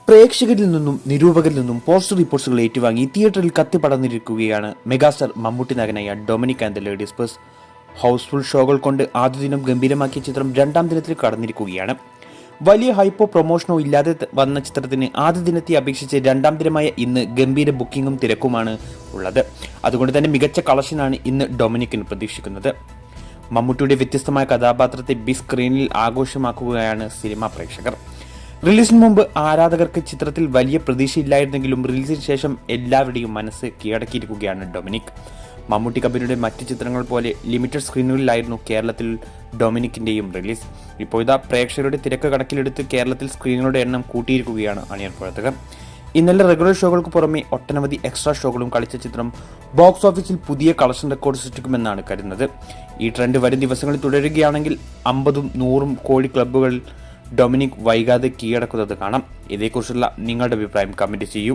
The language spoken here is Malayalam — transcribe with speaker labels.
Speaker 1: പ്രേക്ഷകരിൽ നിന്നും നിരൂപകരിൽ നിന്നും പോസ്റ്റർ റിപ്പോർട്ട്സുകൾ ഏറ്റുവാങ്ങി തിയേറ്ററിൽ കത്തിപ്പടർന്നിരിക്കുകയാണ് മെഗാസ്റ്റാർ മമ്മൂട്ടി നായകനായ Dominic and the ladies bus. Housefull ഷോകൾ കൊണ്ട് ആദ്യ ദിനം ഗംഭീരമാക്കിയ ചിത്രം രണ്ടാം ദിനത്തിൽ കടന്നിരിക്കുകയാണ്. വലിയ ഹൈപ്പോ പ്രൊമോഷനോ ഇല്ലാതെ വന്ന ചിത്രത്തിന് ആദ്യ ദിനത്തെ അപേക്ഷിച്ച് രണ്ടാം ദിനമായ ഇന്ന് ഗംഭീര ബുക്കിംഗും തിരക്കുമാണ് ഉള്ളത്. അതുകൊണ്ട് തന്നെ മികച്ച കളക്ഷനാണ് ഇന്ന് ഡൊമിനിക്കിന് പ്രതീക്ഷിക്കുന്നത്. മമ്മൂട്ടിയുടെ വ്യത്യസ്തമായ കഥാപാത്രത്തെ ബിഗ് സ്ക്രീനിൽ ആഘോഷമാക്കുകയാണ് സിനിമാ പ്രേക്ഷകർ. റിലീസിന് മുമ്പ് ആരാധകർക്ക് ചിത്രത്തിൽ വലിയ പ്രതീക്ഷയില്ലായിരുന്നെങ്കിലും റിലീസിന് ശേഷം എല്ലാവരുടെയും മനസ്സ് കീഴടക്കിയിരിക്കുകയാണ് ഡൊമിനിക്. മമ്മൂട്ടി കമ്പനിയുടെ മറ്റ് ചിത്രങ്ങൾ പോലെ ലിമിറ്റഡ് സ്ക്രീനുകളിലായിരുന്നു കേരളത്തിൽ ഡൊമിനിക്കിന്റെയും റിലീസ്. ഇപ്പോഴത്തെ പ്രേക്ഷകരുടെ തിരക്ക് കണക്കിലെടുത്ത് കേരളത്തിൽ സ്ക്രീനുകളുടെ എണ്ണം കൂട്ടിയിരിക്കുകയാണ് അണിയർ പ്രവർത്തകർ. ഇന്നലെ റെഗുലർ ഷോകൾക്ക് പുറമെ ഒട്ടനവധി എക്സ്ട്രാ ഷോകളും കളിച്ച ചിത്രം ബോക്സ് ഓഫീസിൽ പുതിയ കളക്ഷൻ റെക്കോർഡ് സൃഷ്ടിക്കുമെന്നാണ് കരുതുന്നത്. ഈ ട്രെൻഡ് വരും ദിവസങ്ങളിൽ തുടരുകയാണെങ്കിൽ 50ഉം 100ഉം കോടി ക്ലബ്ബുകൾ ഡൊമിനിക് വൈകാതെ കീഴടക്കുന്നത് കാണാം. ഇതേക്കുറിച്ചുള്ള നിങ്ങളുടെ അഭിപ്രായം കമന്റ് ചെയ്യൂ.